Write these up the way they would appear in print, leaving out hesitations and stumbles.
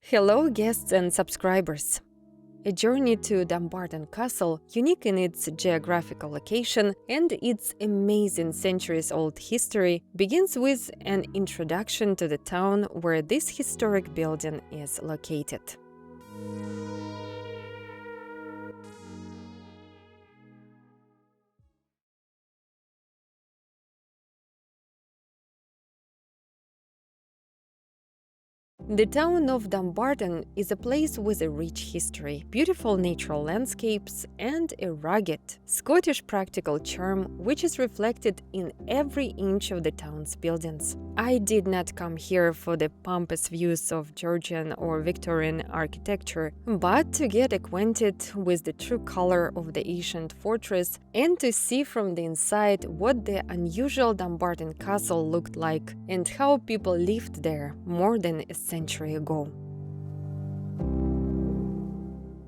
Hello, guests and subscribers. A journey to Dumbarton Castle, unique in its geographical location and its amazing centuries-old history, begins with an introduction to the town where this historic building is located. The town of Dumbarton is a place with a rich history, beautiful natural landscapes, and a rugged, Scottish practical charm which is reflected in every inch of the town's buildings. I did not come here for the pompous views of Georgian or Victorian architecture, but to get acquainted with the true color of the ancient fortress and to see from the inside what the unusual Dumbarton Castle looked like and how people lived there more than a century ago.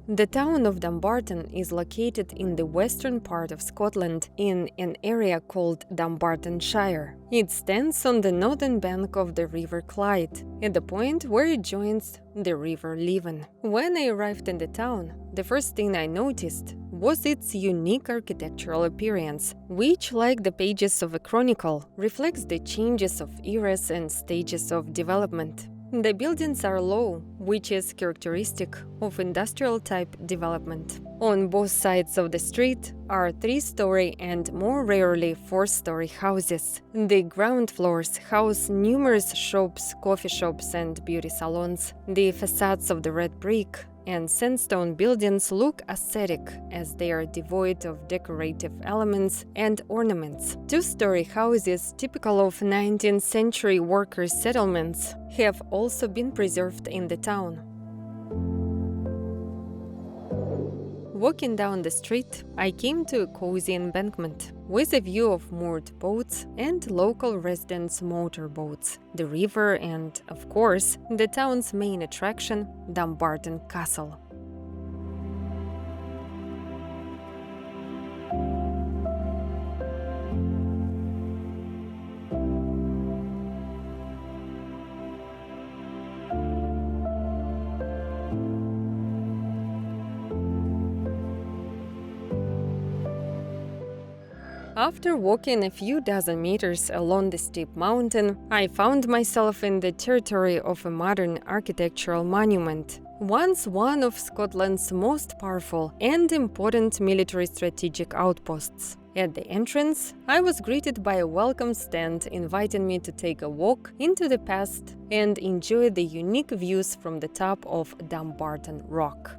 The town of Dumbarton is located in the western part of Scotland in an area called Dumbartonshire. It stands on the northern bank of the River Clyde, at the point where it joins the River Leven. When I arrived in the town, the first thing I noticed was its unique architectural appearance, which, like the pages of a chronicle, reflects the changes of eras and stages of development. The buildings are low, which is characteristic of industrial-type development. On both sides of the street are three-story and more rarely four-story houses. The ground floors house numerous shops, coffee shops, and beauty salons. The facades of the red brick and sandstone buildings look aesthetic as they are devoid of decorative elements and ornaments. Two-story houses, typical of 19th century workers' settlements, have also been preserved in the town. Walking down the street, I came to a cozy embankment with a view of moored boats and local residents' motorboats, the river and, of course, the town's main attraction, Dumbarton Castle. After walking a few dozen meters along the steep mountain, I found myself in the territory of a modern architectural monument, once one of Scotland's most powerful and important military strategic outposts. At the entrance, I was greeted by a welcome stand inviting me to take a walk into the past and enjoy the unique views from the top of Dumbarton Rock.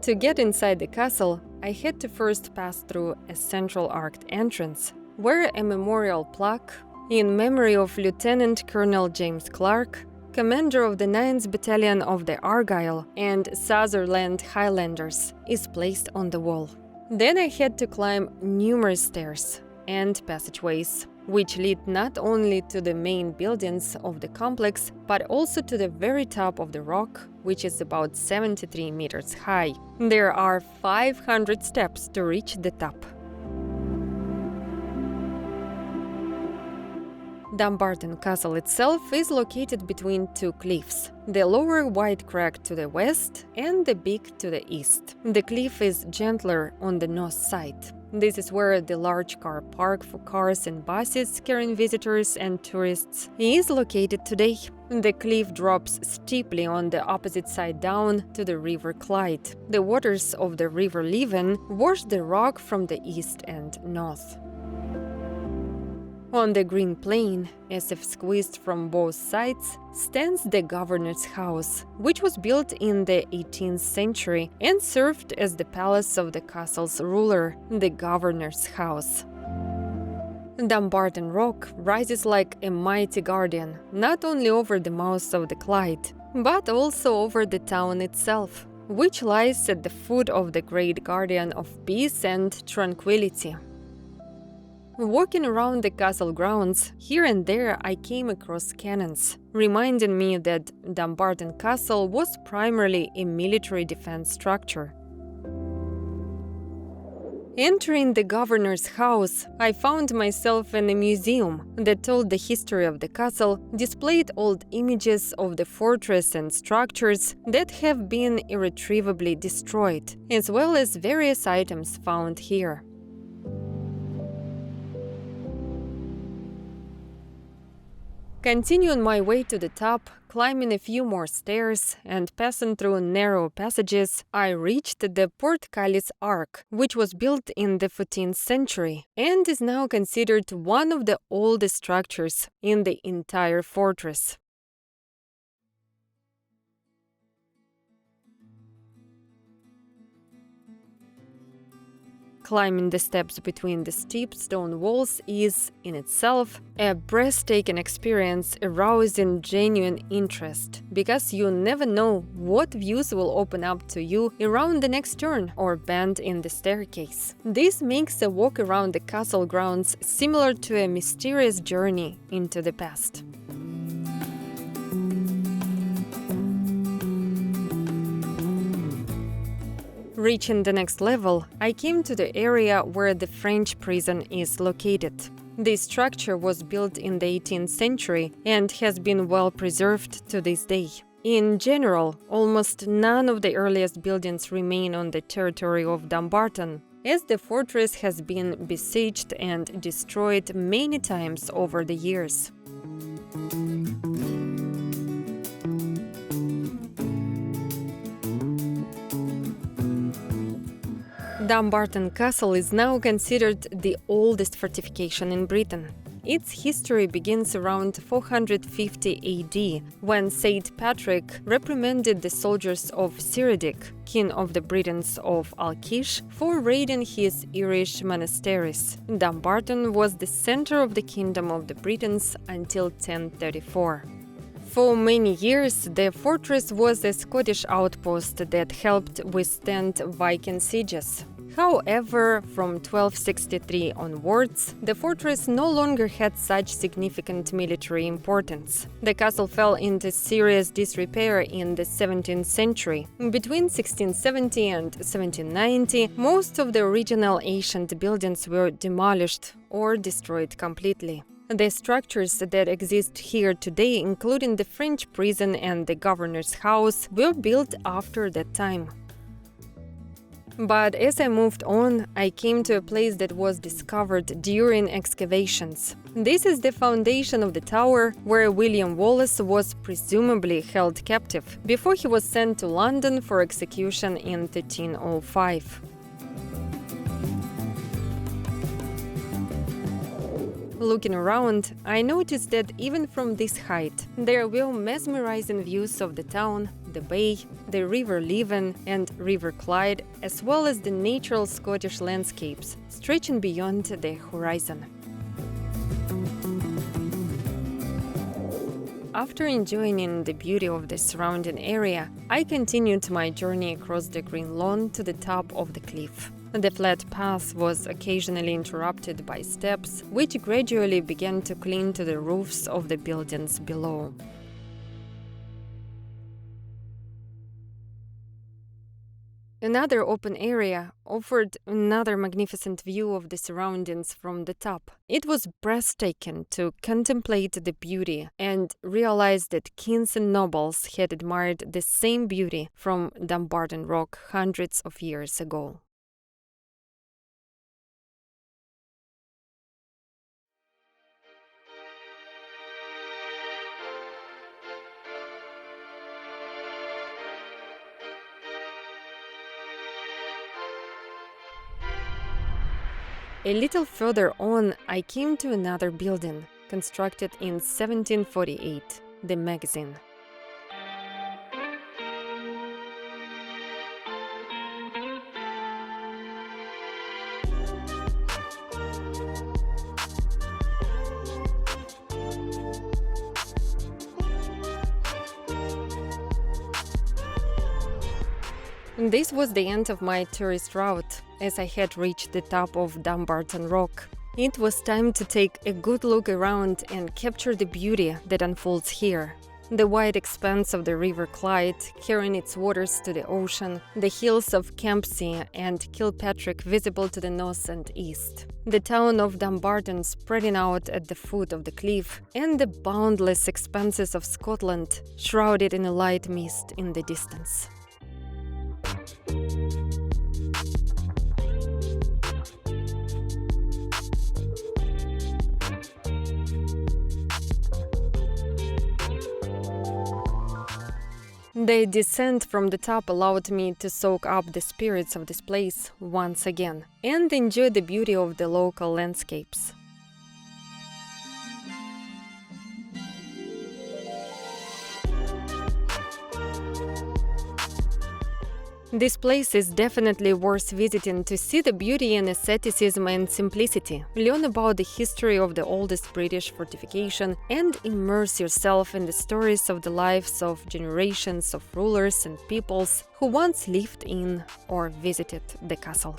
To get inside the castle, I had to first pass through a central arched entrance, where a memorial plaque in memory of Lieutenant Colonel James Clark, commander of the 9th Battalion of the Argyll and Sutherland Highlanders, is placed on the wall. Then I had to climb numerous stairs and passageways, which lead not only to the main buildings of the complex, but also to the very top of the rock, which is about 73 meters high. There are 500 steps to reach the top. Dumbarton Castle itself is located between two cliffs, the lower white crag to the west and the big to the east. The cliff is gentler on the north side. This is where the large car park for cars and buses carrying visitors and tourists is located today. The cliff drops steeply on the opposite side down to the River Clyde. The waters of the River Leven wash the rock from the east and north. On the green plain, as if squeezed from both sides, stands the governor's house, which was built in the 18th century and served as the palace of the castle's ruler, the governor's house. Dumbarton Rock rises like a mighty guardian, not only over the mouth of the Clyde, but also over the town itself, which lies at the foot of the great guardian of peace and tranquility. Walking around the castle grounds, here and there I came across cannons, reminding me that Dumbarton Castle was primarily a military defense structure. Entering the governor's house, I found myself in a museum that told the history of the castle, displayed old images of the fortress and structures that have been irretrievably destroyed, as well as various items found here. Continuing my way to the top, climbing a few more stairs and passing through narrow passages, I reached the Portcullis Arch, which was built in the 14th century and is now considered one of the oldest structures in the entire fortress. Climbing the steps between the steep stone walls is, in itself, a breathtaking experience arousing genuine interest, because you never know what views will open up to you around the next turn or bend in the staircase. This makes a walk around the castle grounds similar to a mysterious journey into the past. Reaching the next level, I came to the area where the French prison is located. This structure was built in the 18th century and has been well preserved to this day. In general, almost none of the earliest buildings remain on the territory of Dumbarton, as the fortress has been besieged and destroyed many times over the years. Dumbarton Castle is now considered the oldest fortification in Britain. Its history begins around 450 AD, when Saint Patrick reprimanded the soldiers of Ceredic, king of the Britons of Alt Clut, for raiding his Irish monasteries. Dumbarton was the center of the kingdom of the Britons until 1034. For many years, the fortress was a Scottish outpost that helped withstand Viking sieges. However, from 1263 onwards, the fortress no longer had such significant military importance. The castle fell into serious disrepair in the 17th century. Between 1670 and 1790, most of the original ancient buildings were demolished or destroyed completely. The structures that exist here today, including the French prison and the governor's house, were built after that time. But as I moved on, I came to a place that was discovered during excavations. This is the foundation of the tower where William Wallace was presumably held captive before he was sent to London for execution in 1305. Looking around, I noticed that even from this height, there were mesmerizing views of the town, the bay, the River Leven and River Clyde, as well as the natural Scottish landscapes stretching beyond the horizon. After enjoying the beauty of the surrounding area, I continued my journey across the green lawn to the top of the cliff. The flat path was occasionally interrupted by steps, which gradually began to cling to the roofs of the buildings below. Another open area offered another magnificent view of the surroundings from the top. It was breathtaking to contemplate the beauty and realize that kings and nobles had admired the same beauty from Dumbarton Rock hundreds of years ago. A little further on, I came to another building, constructed in 1748, the magazine. This was the end of my tourist route, as I had reached the top of Dumbarton Rock. It was time to take a good look around and capture the beauty that unfolds here. The wide expanse of the River Clyde, carrying its waters to the ocean, the hills of Campsie and Kilpatrick visible to the north and east, the town of Dumbarton spreading out at the foot of the cliff, and the boundless expanses of Scotland, shrouded in a light mist in the distance. The descent from the top allowed me to soak up the spirits of this place once again and enjoy the beauty of the local landscapes. This place is definitely worth visiting to see the beauty and asceticism and simplicity, learn about the history of the oldest British fortification, and immerse yourself in the stories of the lives of generations of rulers and peoples who once lived in or visited the castle.